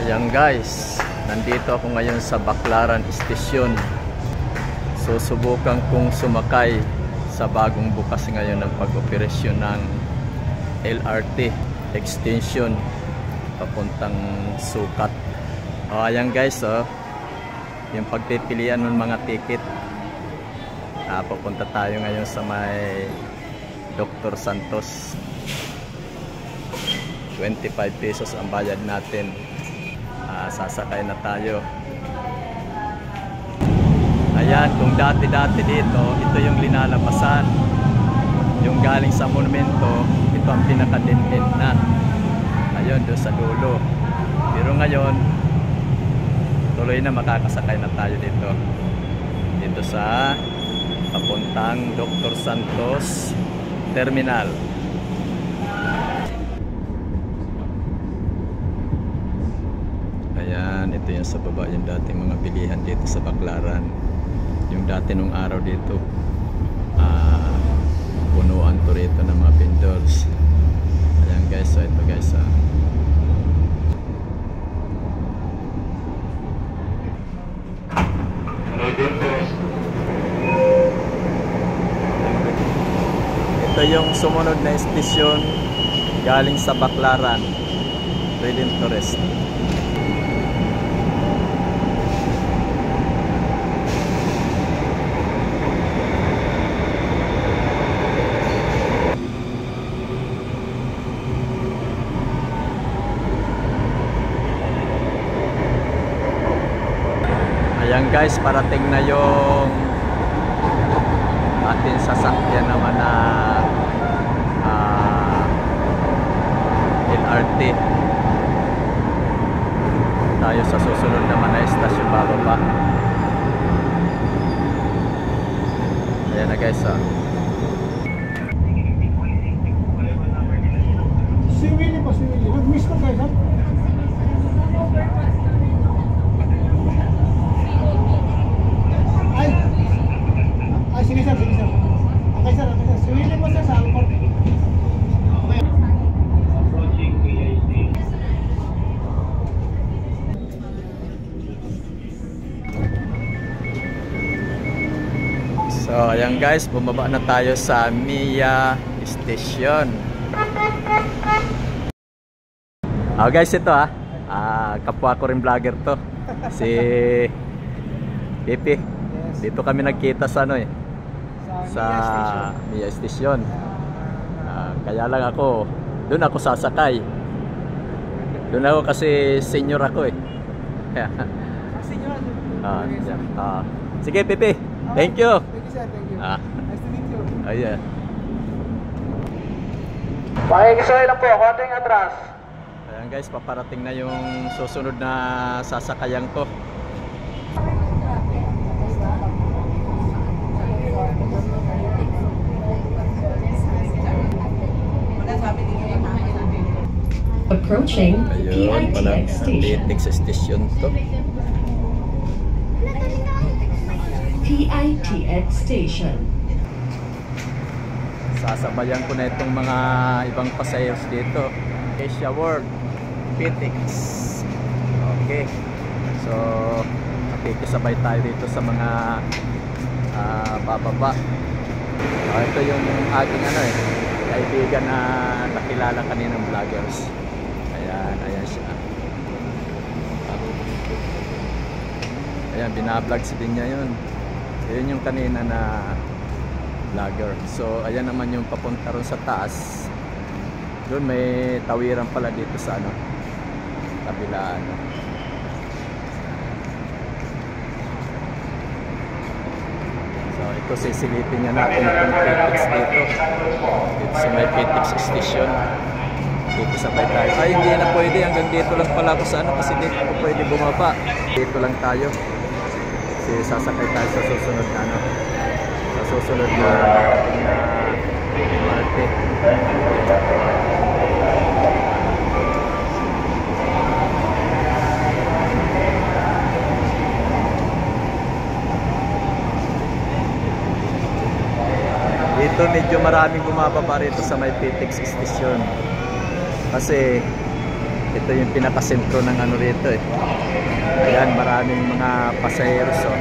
Ayan guys, nandito ako ngayon sa Baclaran Station. Susubukan kong sumakay sa bagong bukas ngayon ng pag-operasyon ng LRT extension papuntang Sukat. Ayan guys, yung pagpipilian ng mga ticket. Papunta tayo ngayon sa may Dr. Santos. 25 pesos ang bayad natin. Sasakay na tayo. Ayan, kung dati-dati dito, ito yung linalabasan. Yung galing sa monumento, ito ang pinaka-dent na. Ayun, doon sa dulo. Pero ngayon, tuloy na makakasakay na tayo dito. Dito sa papuntang Dr. Santos Terminal. Ayan, ito yung sa baba yung dating mga bilihan dito sa Baclaran. Yung dati nung araw dito, punuan to rito ng mga vendors. Ayan guys, so ito guys, ito yung sumunod na estasyon galing sa Baclaran, Reading Tourist. Ayan guys, parating na yung ating sasakyan naman na LRT. Tayo sa susunod naman na estasyon bababa. Ayan na guys, Si Willie pa, si Willie. Nag-miss ko guys, ha? Sige sir, sige sir. Okay sir, okay sir. Si Willie po sir sa Alport. Okay. Approaching PIC. So ayan guys, bumaba na tayo sa Mia Station. Guys, ito kapwa ko rin vlogger to. Si Pipi. Dito kami nagkita sa sa Mia Station. Kaya lang ako, doon ako sasakay. Doon ako kasi senior ako Senior. Sige Pipi, thank you. Thank you sir, thank you. Nice to meet you. Ayan. Pakikisuhin lang po, konting atras. Ayan guys, paparating na yung susunod na sasakayan ko. Approaching Ayun, PITX station. PITX station to. PITX station. Sasabayan ko na itong mga ibang passengers dito. Asia World PITX. Okay. So, makikisabay tayo dito sa mga bababa. Ito yung ating kaibigan na nakilala kaninang vloggers. Ayan siya. Ayan, binablogs din niya yun. Yun yung kanina na vlogger. So ayan naman yung papunta ron sa taas. Doon may tawiran pala dito sa kabilaan. So ito sisilipin niya natin itong PITX dito sa may PITX station. Dito sabay tayo. Hindi na pwede, hanggang dito lang pala ako sa kasi dito ako pwede bumaba. Dito lang tayo kasi sasakay tayo sa susunod na sa susunod na MRT. Dito medyo maraming bumababa rito sa may PITX station. Kasi Ito yung pinakasentro ng ano rito eh. Ayan, maraming mga pasaheros oh.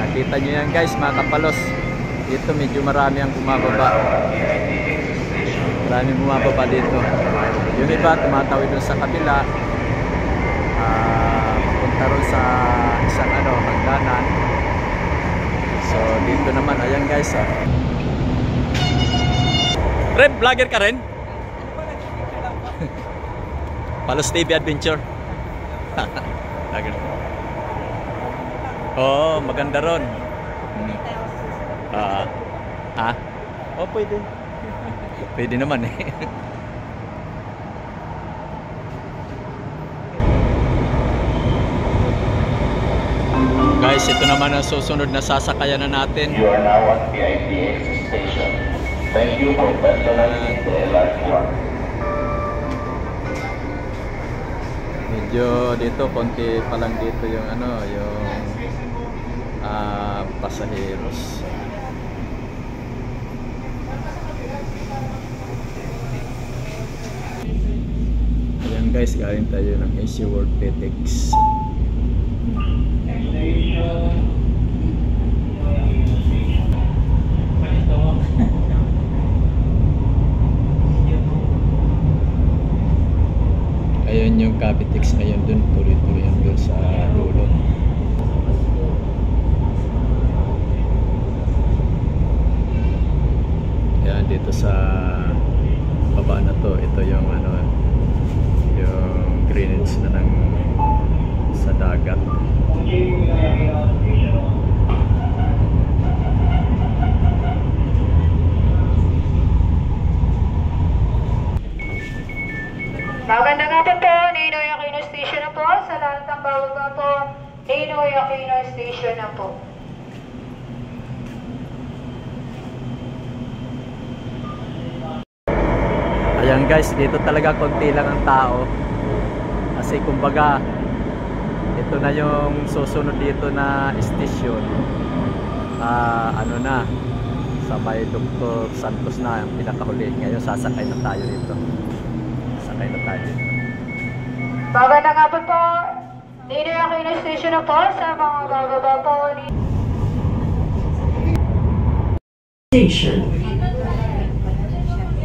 Nakita nyo yan guys, mga kapalos. Dito medyo marami ang bumababa. Maraming bumababa dito. Yung iba tumatawid dun sa kabila, papunta ron sa isang hagdanan. So dito naman, ayan guys oh. Rem, vlogger ka rin? Palos TV Adventure. Oo, maganda ron. Oh, pwede. Pwede naman eh. Guys, ito naman ang susunod na sasakayan na natin. You are now at PITX station. Thank you for personalizing the LRT run. Medyo dito, konti pa lang dito yung pasaheros. Ayan guys, galing tayo ng AC World PTX. Ayun yung Capitex ngayon dun, tuloy-tuloy yan dun sa dulo. Ayan, dito sa baba na to, ito yung yung Greenwich na ng sa dagat. Magandang hapon po, Ninoy Aquino Station na po. Sa lahat ng bababa po, Ninoy Aquino Station na po. Ayan guys, dito talaga konti lang ang tao. Kasi kumbaga, ito na yung susunod dito na station. Sa may Dr. Santos na ang pinakahuli. Ngayon sasakay na tayo dito. Sasakay na tayo dito. Magandang hapon po, Ninoy Aquino Station na po. Sa mga bababa po, Station.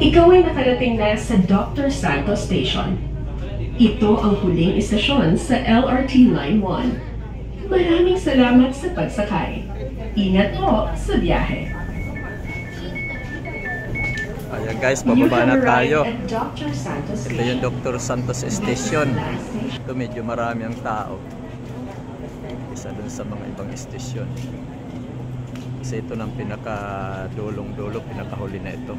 Ikaw ay nakarating na sa Dr. Santos Station. Ito ang huling istasyon sa LRT Line 1. Maraming salamat sa pagsakay. Ingat po sa biyahe. Ayan guys, bababa na tayo. Dr. Santos Ito yung Dr. Santos Station. Ito medyo marami ang tao. Isa dun sa mga ibang station. Kasi ito ng pinaka-dulong-dulo, pinakahuli na ito.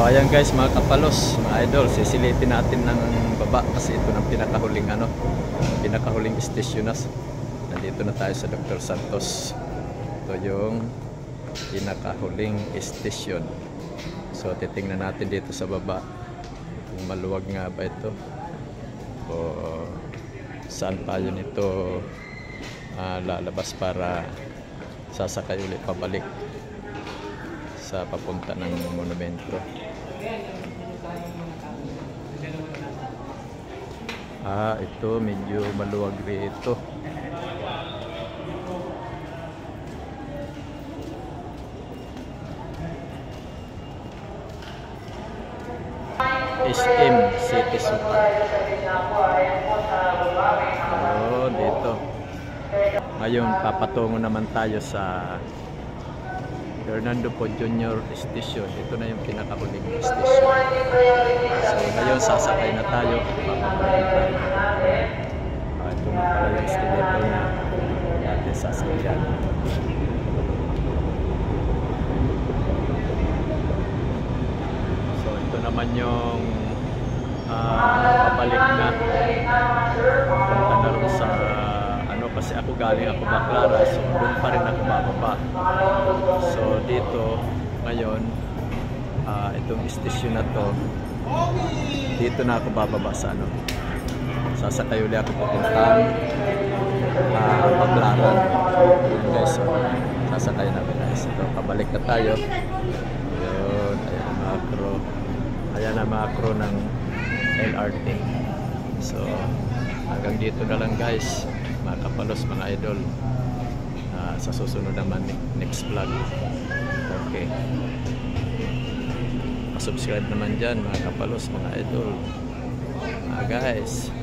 Ayan guys, mga kapalos, mga idol, sisilipin natin ng baba kasi ito ng pinakahuling station na. Nandito na tayo sa Dr. Santos. Ito yung pinakahuling station. So titingnan natin dito sa baba kung maluwag nga ba ito o saan tayo nito lalabas para sasakay ulit pabalik sa papunta ng monumento. Ito medyo maluwag rito. SM City Super. Dito. Ngayon papatungo naman tayo sa Fernando Po Jr. Station. Ito na yung pinakahuling station. So ngayon sasakay na tayo. Ito na pala yung escalator na natin sasakyan. So ito naman yung pabalik na. Punta na rin sa Kasi ako galing ako Baclaran, so doon pa rin ako bababa. So dito ngayon, itong station na to, dito na ako bababa sa ano. Sasakay ulit ako papuntang Baclaran. Yun guys, so sasakay na guys. So pabalik na tayo. Yun, ayan ang mga crew. Ayan ang mga crew ng LRT. So hanggang dito na lang guys, mga kapalos, mga idol. Sa susunod naman next vlog. Okay, subscribe naman dyan mga kapalos, mga idol, mga guys.